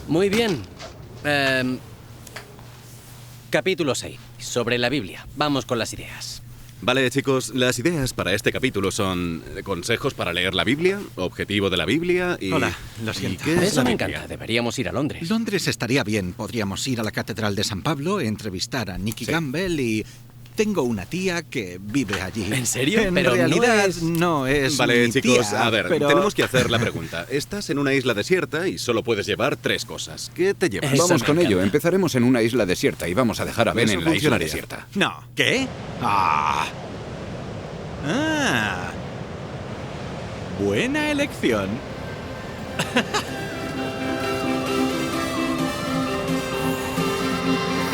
Muy bien. Capítulo 6. Sobre la Biblia. Vamos con las ideas. Vale, chicos, las ideas para este capítulo son consejos para leer la Biblia, objetivo de la Biblia y... Hola, lo siento. ¿Qué es Eso la me Biblia? encanta. Deberíamos ir a Londres. Londres estaría bien. Podríamos ir a la Catedral de San Pablo, entrevistar a Nicky Sí. Gamble y... Tengo una tía que vive allí. ¿En serio? En Pero no realidad es- no es Vale, mi chicos, tía, a ver, pero... tenemos que hacer la pregunta. Estás en una isla desierta y solo puedes llevar 3 cosas. ¿Qué te llevas? Eso Vamos me con ello. encanta. Empezaremos en una isla desierta y vamos a dejar a Ben Eso en la isla funcionaría. desierta. No. ¿Qué? Ah. Buena elección.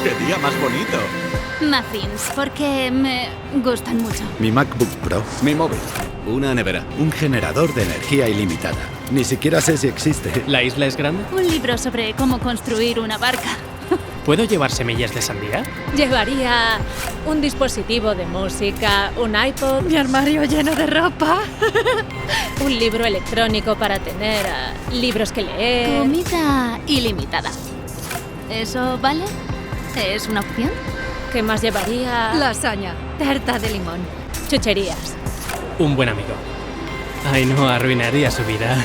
¡Qué día más bonito! Muffins, porque me gustan mucho. Mi MacBook Pro, Mi móvil. Una nevera. un generador de energía ilimitada. Ni siquiera sé si existe. ¿La isla es grande? Un libro sobre cómo construir una barca. ¿Puedo llevar semillas de sandía? Llevaría un dispositivo de música, un iPod, mi armario lleno de ropa, un libro electrónico para tener libros que leer. Comida ilimitada. ¿Eso vale? ¿Es una opción? ¿Qué más llevaría? Lasaña, tarta de limón, chucherías. Un buen amigo. Ay, no, arruinaría su vida.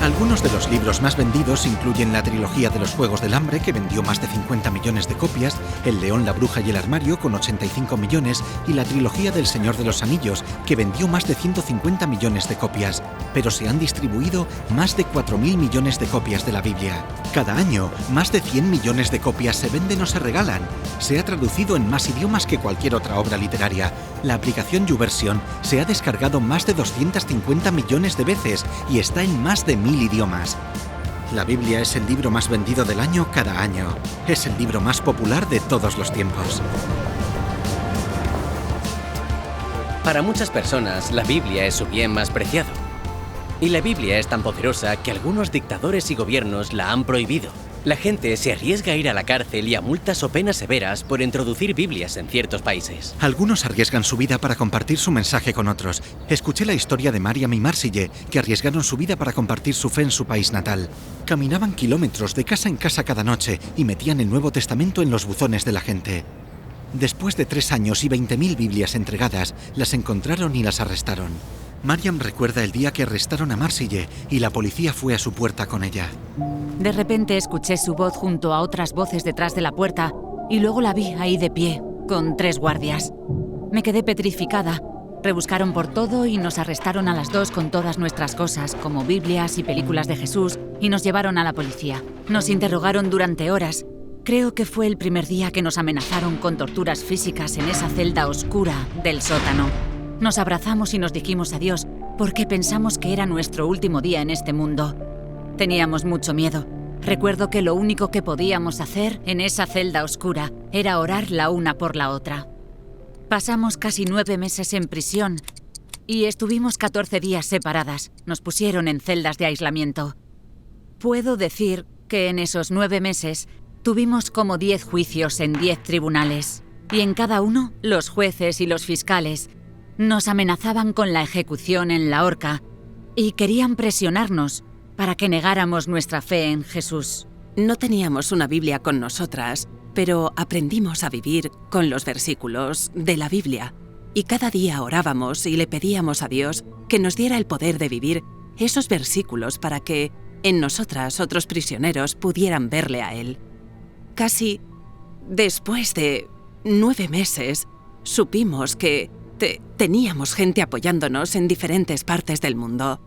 Algunos de los libros más vendidos incluyen la trilogía de los Juegos del Hambre, que vendió más de 50 millones de copias, El León, la Bruja y el Armario, con 85 millones, y la trilogía del Señor de los Anillos, que vendió más de 150 millones de copias. Pero se han distribuido más de 4.000 millones de copias de la Biblia. Cada año, más de 100 millones de copias se venden o se regalan. Se ha traducido en más idiomas que cualquier otra obra literaria. La aplicación YouVersion se ha descargado más de 250 millones de veces y está en más de 1.000 idiomas. La Biblia es el libro más vendido del año cada año. Es el libro más popular de todos los tiempos. Para muchas personas, la Biblia es su bien más preciado. Y la Biblia es tan poderosa que algunos dictadores y gobiernos la han prohibido. La gente se arriesga a ir a la cárcel y a multas o penas severas por introducir Biblias en ciertos países. Algunos arriesgan su vida para compartir su mensaje con otros. Escuché la historia de Mariam y Marsille, que arriesgaron su vida para compartir su fe en su país natal. Caminaban kilómetros de casa en casa cada noche y metían el Nuevo Testamento en los buzones de la gente. Después de 3 años y 20.000 Biblias entregadas, las encontraron y las arrestaron. Mariam recuerda el día que arrestaron a Marsille y la policía fue a su puerta con ella. De repente escuché su voz junto a otras voces detrás de la puerta y luego la vi ahí de pie, con 3 guardias. Me quedé petrificada. Rebuscaron por todo y nos arrestaron a las 2 con todas nuestras cosas, como Biblias y películas de Jesús, y nos llevaron a la policía. Nos interrogaron durante horas. Creo que fue el primer día que nos amenazaron con torturas físicas en esa celda oscura del sótano. Nos abrazamos y nos dijimos adiós porque pensamos que era nuestro último día en este mundo. Teníamos mucho miedo. Recuerdo que lo único que podíamos hacer en esa celda oscura era orar la una por la otra. Pasamos casi 9 meses en prisión y estuvimos 14 días separadas. Nos pusieron en celdas de aislamiento. Puedo decir que en esos 9 meses tuvimos como 10 juicios en 10 tribunales. Y en cada uno, los jueces y los fiscales nos amenazaban con la ejecución en la horca y querían presionarnos para que negáramos nuestra fe en Jesús. No teníamos una Biblia con nosotras, pero aprendimos a vivir con los versículos de la Biblia. Y cada día orábamos y le pedíamos a Dios que nos diera el poder de vivir esos versículos para que en nosotras otros prisioneros pudieran verle a Él. Casi después de 9 meses, supimos que teníamos gente apoyándonos en diferentes partes del mundo.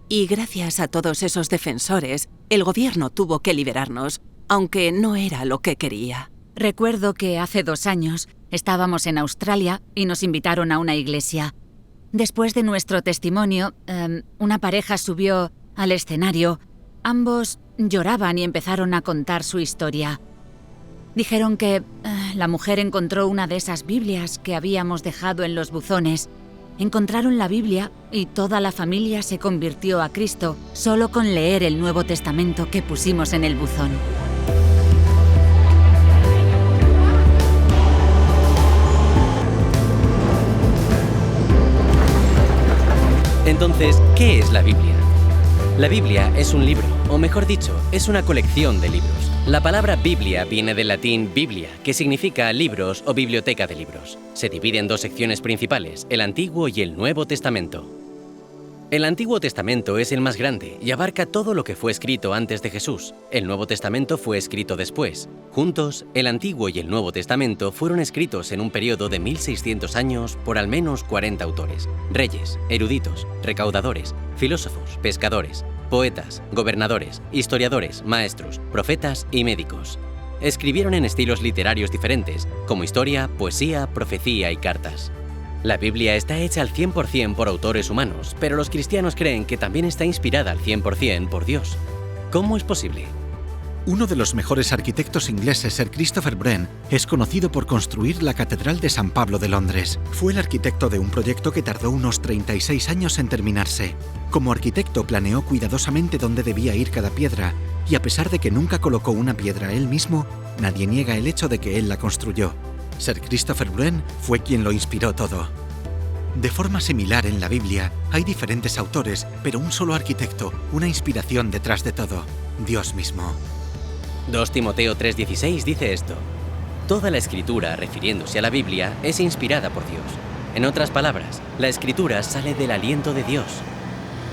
Y gracias a todos esos defensores, el gobierno tuvo que liberarnos, aunque no era lo que quería. Recuerdo que hace 2 años estábamos en Australia y nos invitaron a una iglesia. Después de nuestro testimonio, una pareja subió al escenario. Ambos lloraban y empezaron a contar su historia. Dijeron que la mujer encontró una de esas Biblias que habíamos dejado en los buzones. Encontraron la Biblia y toda la familia se convirtió a Cristo solo con leer el Nuevo Testamento que pusimos en el buzón. Entonces, ¿qué es la Biblia? La Biblia es un libro, o mejor dicho, es una colección de libros. La palabra Biblia viene del latín biblia, que significa libros o biblioteca de libros. Se divide en 2 secciones principales, el Antiguo y el Nuevo Testamento. El Antiguo Testamento es el más grande y abarca todo lo que fue escrito antes de Jesús. El Nuevo Testamento fue escrito después. Juntos, el Antiguo y el Nuevo Testamento fueron escritos en un periodo de 1600 años por al menos 40 autores, reyes, eruditos, recaudadores, filósofos, pescadores, poetas, gobernadores, historiadores, maestros, profetas y médicos. Escribieron en estilos literarios diferentes, como historia, poesía, profecía y cartas. La Biblia está hecha al 100% por autores humanos, pero los cristianos creen que también está inspirada al 100% por Dios. ¿Cómo es posible? Uno de los mejores arquitectos ingleses, Sir Christopher Wren, es conocido por construir la Catedral de San Pablo de Londres. Fue el arquitecto de un proyecto que tardó unos 36 años en terminarse. Como arquitecto planeó cuidadosamente dónde debía ir cada piedra, y a pesar de que nunca colocó una piedra él mismo, nadie niega el hecho de que él la construyó. Sir Christopher Wren fue quien lo inspiró todo. De forma similar en la Biblia, hay diferentes autores, pero un solo arquitecto, una inspiración detrás de todo, Dios mismo. 2 Timoteo 3:16 dice esto: toda la escritura, refiriéndose a la Biblia, es inspirada por Dios. En otras palabras, la escritura sale del aliento de Dios.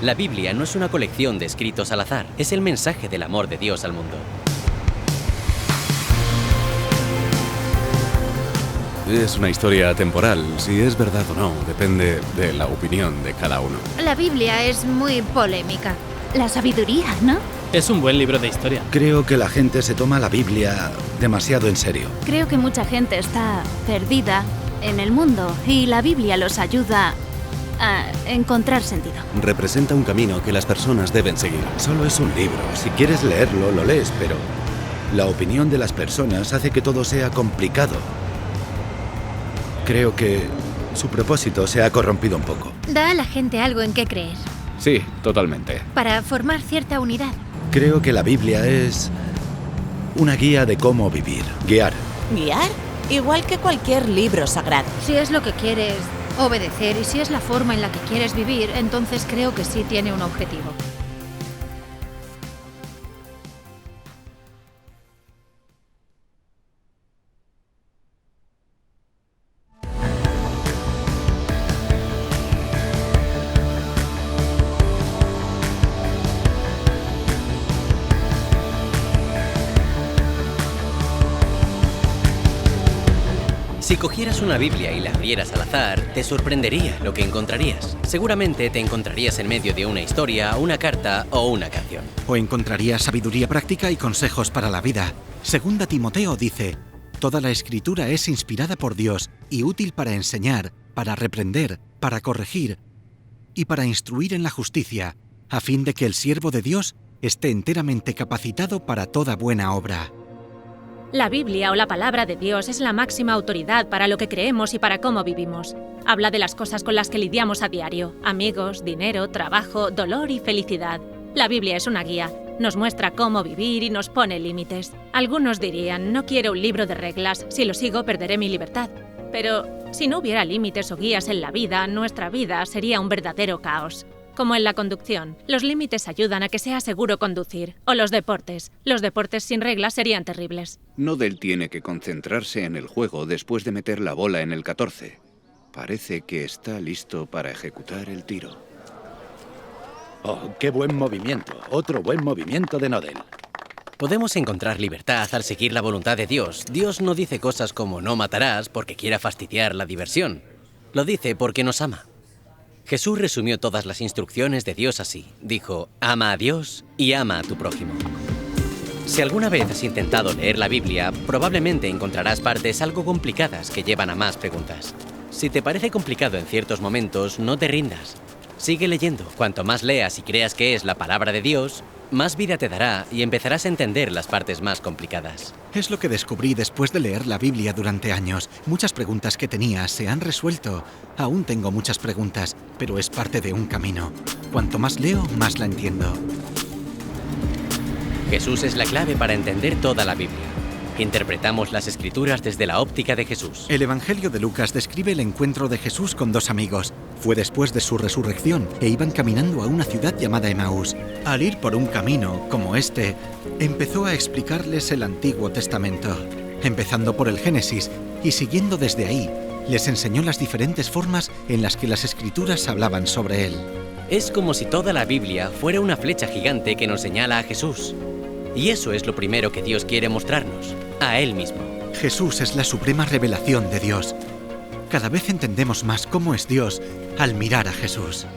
La Biblia no es una colección de escritos al azar, es el mensaje del amor de Dios al mundo. Es una historia atemporal. Si es verdad o no, depende de la opinión de cada uno. La Biblia es muy polémica. La sabiduría, ¿no? Es un buen libro de historia. Creo que la gente se toma la Biblia demasiado en serio. Creo que mucha gente está perdida en el mundo y la Biblia los ayuda a encontrar sentido. Representa un camino que las personas deben seguir. Solo es un libro. Si quieres leerlo, lo lees, pero la opinión de las personas hace que todo sea complicado. Creo que su propósito se ha corrompido un poco. Da a la gente algo en qué creer, Sí, totalmente. para formar cierta unidad. Creo que la Biblia es una guía de cómo vivir. Guiar. ¿Guiar? Igual que cualquier libro sagrado. Si es lo que quieres obedecer y si es la forma en la que quieres vivir, entonces creo que sí tiene un objetivo. Si cogieras una Biblia y la abrieras al azar, te sorprendería lo que encontrarías. Seguramente te encontrarías en medio de una historia, una carta o una canción. O encontrarías sabiduría práctica y consejos para la vida. Segunda Timoteo dice: toda la escritura es inspirada por Dios y útil para enseñar, para reprender, para corregir y para instruir en la justicia, a fin de que el siervo de Dios esté enteramente capacitado para toda buena obra. La Biblia o la palabra de Dios es la máxima autoridad para lo que creemos y para cómo vivimos. Habla de las cosas con las que lidiamos a diario: amigos, dinero, trabajo, dolor y felicidad. La Biblia es una guía, nos muestra cómo vivir y nos pone límites. Algunos dirían: no quiero un libro de reglas, si lo sigo perderé mi libertad. Pero si no hubiera límites o guías en la vida, nuestra vida sería un verdadero caos. Como en la conducción, los límites ayudan a que sea seguro conducir. O los deportes. Los deportes sin reglas serían terribles. Nodell tiene que concentrarse en el juego después de meter la bola en el 14. Parece que está listo para ejecutar el tiro. Oh, qué buen movimiento. Otro buen movimiento de Nodell. Podemos encontrar libertad al seguir la voluntad de Dios. Dios no dice cosas como no matarás porque quiera fastidiar la diversión. Lo dice porque nos ama. Jesús resumió todas las instrucciones de Dios así. Dijo, ama a Dios y ama a tu prójimo. Si alguna vez has intentado leer la Biblia, probablemente encontrarás partes algo complicadas que llevan a más preguntas. Si te parece complicado en ciertos momentos, no te rindas. Sigue leyendo. Cuanto más leas y creas que es la palabra de Dios, más vida te dará y empezarás a entender las partes más complicadas. Es lo que descubrí después de leer la Biblia durante años. Muchas preguntas que tenía se han resuelto. Aún tengo muchas preguntas, pero es parte de un camino. Cuanto más leo, más la entiendo. Jesús es la clave para entender toda la Biblia. Interpretamos las Escrituras desde la óptica de Jesús. El Evangelio de Lucas describe el encuentro de Jesús con dos amigos. Fue después de su resurrección e iban caminando a una ciudad llamada Emaús. Al ir por un camino como este, empezó a explicarles el Antiguo Testamento, empezando por el Génesis y siguiendo desde ahí. Les enseñó las diferentes formas en las que las Escrituras hablaban sobre él. Es como si toda la Biblia fuera una flecha gigante que nos señala a Jesús. Y eso es lo primero que Dios quiere mostrarnos, a Él mismo. Jesús es la suprema revelación de Dios. Cada vez entendemos más cómo es Dios al mirar a Jesús.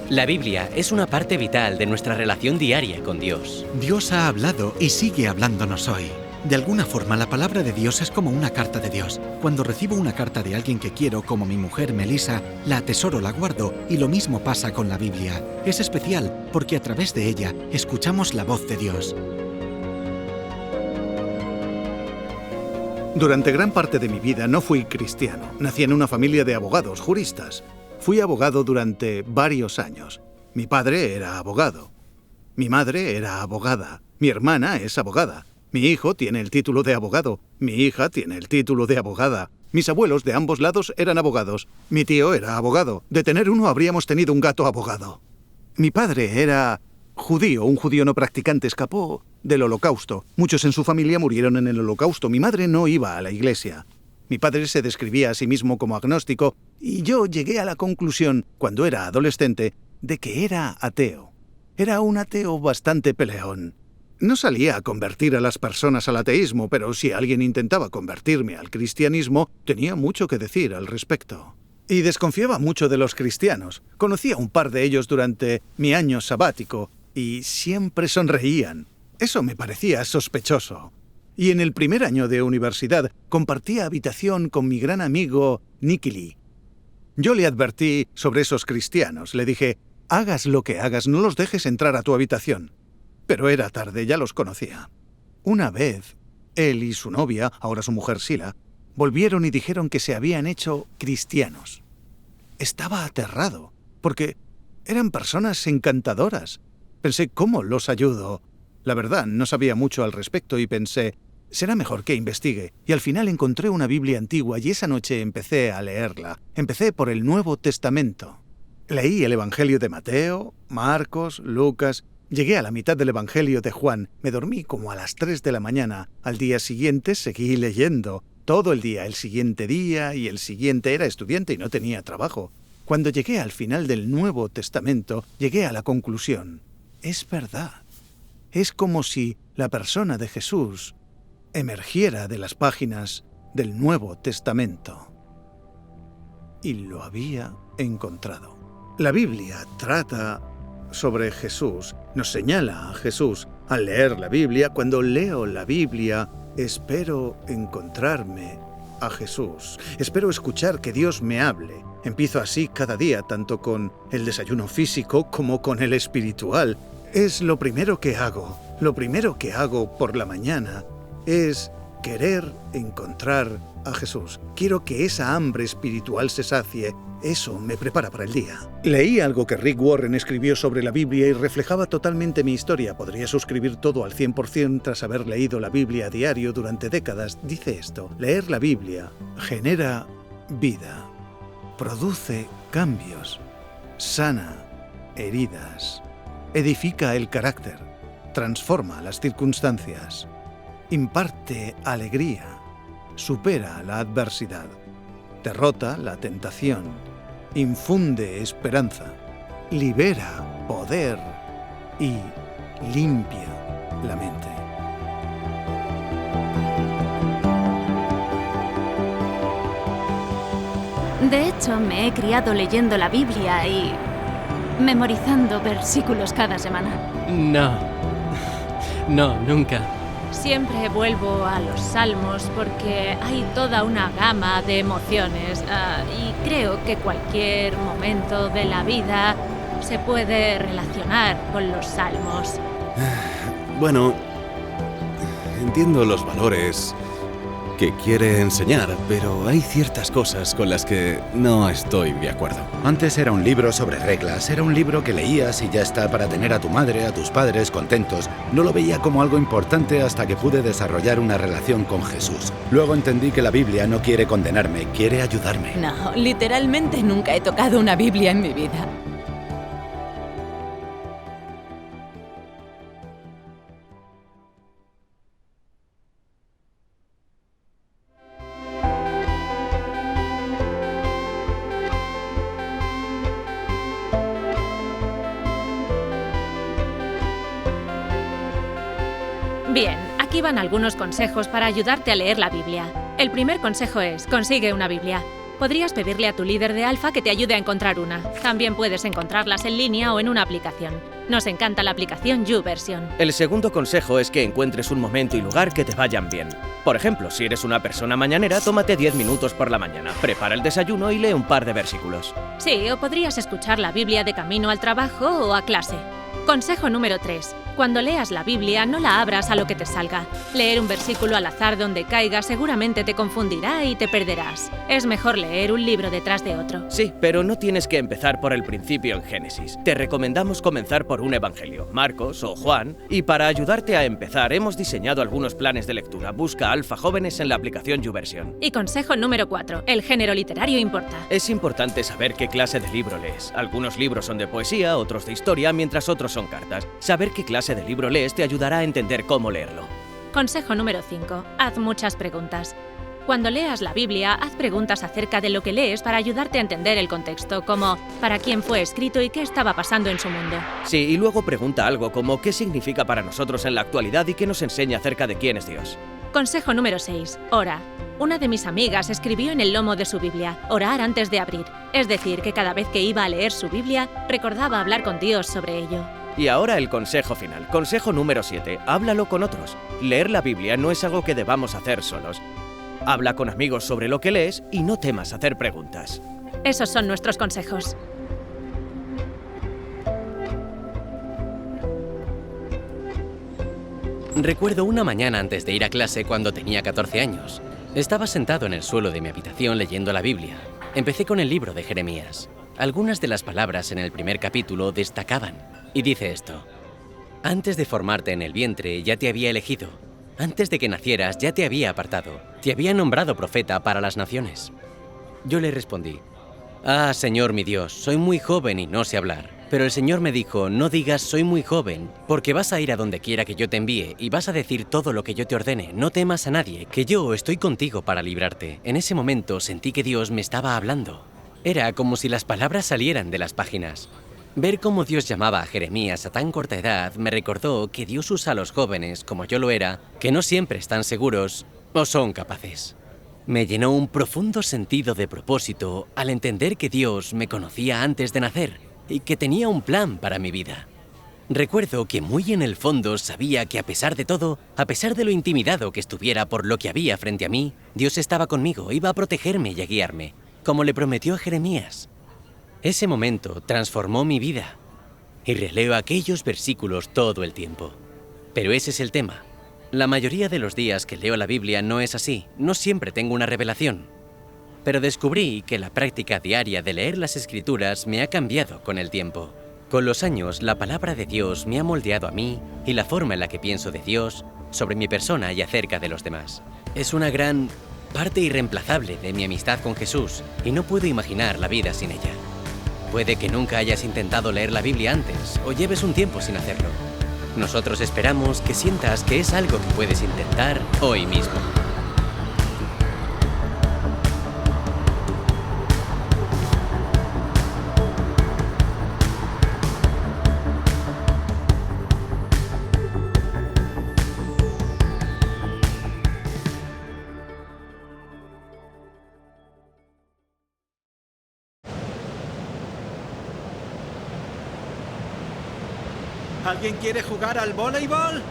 La Biblia es una parte vital de nuestra relación diaria con Dios. Dios ha hablado y sigue hablándonos hoy. De alguna forma, la palabra de Dios es como una carta de Dios. Cuando recibo una carta de alguien que quiero, como mi mujer Melissa, la atesoro, la guardo, y lo mismo pasa con la Biblia. Es especial porque a través de ella escuchamos la voz de Dios. Durante gran parte de mi vida no fui cristiano. Nací en una familia de abogados, juristas. Fui abogado durante varios años. Mi padre era abogado. Mi madre era abogada. Mi hermana es abogada. Mi hijo tiene el título de abogado. Mi hija tiene el título de abogada. Mis abuelos de ambos lados eran abogados. Mi tío era abogado. De tener uno habríamos tenido un gato abogado. Mi padre era judío. Un judío no practicante escapó del Holocausto. Muchos en su familia murieron en el Holocausto. Mi madre no iba a la iglesia. Mi padre se describía a sí mismo como agnóstico y yo llegué a la conclusión, cuando era adolescente, de que era ateo. Era un ateo bastante peleón. No salía a convertir a las personas al ateísmo, pero si alguien intentaba convertirme al cristianismo, tenía mucho que decir al respecto. Y desconfiaba mucho de los cristianos. Conocí a un par de ellos durante mi año sabático y siempre sonreían. Eso me parecía sospechoso. Y en el primer año de universidad compartía habitación con mi gran amigo Nicky Lee. Yo le advertí sobre esos cristianos. Le dije, hagas lo que hagas, no los dejes entrar a tu habitación. Pero era tarde, ya los conocía. Una vez, él y su novia, ahora su mujer Sila, volvieron y dijeron que se habían hecho cristianos. Estaba aterrado, porque eran personas encantadoras. Pensé, ¿cómo los ayudo? La verdad, no sabía mucho al respecto y pensé, será mejor que investigue. Y al final encontré una Biblia antigua y esa noche empecé a leerla. Empecé por el Nuevo Testamento. Leí el Evangelio de Mateo, Marcos, Lucas. Llegué a la mitad del Evangelio de Juan. Me dormí como a las 3 de la mañana. Al día siguiente seguí leyendo. Todo el día, el siguiente día y el siguiente. Era estudiante y no tenía trabajo. Cuando llegué al final del Nuevo Testamento, llegué a la conclusión. Es verdad. Es como si la persona de Jesús emergiera de las páginas del Nuevo Testamento. Y lo había encontrado. La Biblia trata sobre Jesús, nos señala a Jesús. Al leer la Biblia, cuando leo la Biblia, espero encontrarme a Jesús. Espero escuchar que Dios me hable. Empiezo así cada día, tanto con el desayuno físico como con el espiritual. Es lo primero que hago. Lo primero que hago por la mañana es querer encontrar a Jesús. Quiero que esa hambre espiritual se sacie. Eso me prepara para el día. Leí algo que Rick Warren escribió sobre la Biblia y reflejaba totalmente mi historia. Podría suscribir todo al 100% tras haber leído la Biblia a diario durante décadas. Dice esto: leer la Biblia genera vida, produce cambios, sana heridas, edifica el carácter, transforma las circunstancias, imparte alegría, supera la adversidad, derrota la tentación, infunde esperanza, libera poder y limpia la mente. De hecho, me he criado leyendo la Biblia y memorizando versículos cada semana. No, nunca. Siempre vuelvo a los salmos porque hay toda una gama de emociones y creo que cualquier momento de la vida se puede relacionar con los salmos. Bueno, entiendo los valores que quiere enseñar, pero hay ciertas cosas con las que no estoy de acuerdo. Antes era un libro sobre reglas, era un libro que leías y ya está para tener a tu madre, a tus padres contentos. No lo veía como algo importante hasta que pude desarrollar una relación con Jesús. Luego entendí que la Biblia no quiere condenarme, quiere ayudarme. No, literalmente nunca he tocado una Biblia en mi vida. Bien, aquí van algunos consejos para ayudarte a leer la Biblia. El primer consejo es, consigue una Biblia. Podrías pedirle a tu líder de Alfa que te ayude a encontrar una. También puedes encontrarlas en línea o en una aplicación. Nos encanta la aplicación YouVersion. El segundo consejo es que encuentres un momento y lugar que te vayan bien. Por ejemplo, si eres una persona mañanera, tómate 10 minutos por la mañana, prepara el desayuno y lee un par de versículos. Sí, o podrías escuchar la Biblia de camino al trabajo o a clase. Consejo número 3. Cuando leas la Biblia, no la abras a lo que te salga. Leer un versículo al azar donde caiga seguramente te confundirá y te perderás. Es mejor leer un libro detrás de otro. Sí, pero no tienes que empezar por el principio en Génesis. Te recomendamos comenzar por un evangelio, Marcos o Juan, y para ayudarte a empezar hemos diseñado algunos planes de lectura. Busca Alfa Jóvenes en la aplicación YouVersion. Y consejo número 4. El género literario importa. Es importante saber qué clase de libro lees. Algunos libros son de poesía, otros de historia, mientras otros son cartas. Saber qué clase de libro lees te ayudará a entender cómo leerlo. Consejo número 5. Haz muchas preguntas. Cuando leas la Biblia, haz preguntas acerca de lo que lees para ayudarte a entender el contexto, como ¿para quién fue escrito y qué estaba pasando en su mundo? Sí, y luego pregunta algo como ¿qué significa para nosotros en la actualidad y qué nos enseña acerca de quién es Dios? Consejo número 6. Ora. Una de mis amigas escribió en el lomo de su Biblia, orar antes de abrir. Es decir, que cada vez que iba a leer su Biblia, recordaba hablar con Dios sobre ello. Y ahora el consejo final. Consejo número 7. Háblalo con otros. Leer la Biblia no es algo que debamos hacer solos. Habla con amigos sobre lo que lees y no temas hacer preguntas. Esos son nuestros consejos. Recuerdo una mañana antes de ir a clase cuando tenía 14 años. Estaba sentado en el suelo de mi habitación leyendo la Biblia. Empecé con el libro de Jeremías. Algunas de las palabras en el primer capítulo destacaban. Y dice esto: antes de formarte en el vientre ya te había elegido. Antes de que nacieras ya te había apartado. Te había nombrado profeta para las naciones. Yo le respondí: ah, Señor mi Dios, soy muy joven y no sé hablar. Pero el Señor me dijo: no digas soy muy joven, porque vas a ir a donde quiera que yo te envíe y vas a decir todo lo que yo te ordene. No temas a nadie, que yo estoy contigo para librarte. En ese momento sentí que Dios me estaba hablando. Era como si las palabras salieran de las páginas. Ver cómo Dios llamaba a Jeremías a tan corta edad me recordó que Dios usa a los jóvenes, como yo lo era, que no siempre están seguros o son capaces. Me llenó un profundo sentido de propósito al entender que Dios me conocía antes de nacer y que tenía un plan para mi vida. Recuerdo que muy en el fondo sabía que a pesar de todo, a pesar de lo intimidado que estuviera por lo que había frente a mí, Dios estaba conmigo, iba a protegerme y a guiarme, como le prometió a Jeremías. Ese momento transformó mi vida y releo aquellos versículos todo el tiempo. Pero ese es el tema. La mayoría de los días que leo la Biblia no es así, no siempre tengo una revelación. Pero descubrí que la práctica diaria de leer las Escrituras me ha cambiado con el tiempo. Con los años, la palabra de Dios me ha moldeado a mí y la forma en la que pienso de Dios, sobre mi persona y acerca de los demás. Es una gran parte irreemplazable de mi amistad con Jesús y no puedo imaginar la vida sin ella. Puede que nunca hayas intentado leer la Biblia antes o lleves un tiempo sin hacerlo. Nosotros esperamos que sientas que es algo que puedes intentar hoy mismo. ¿Alguien quiere jugar al voleibol?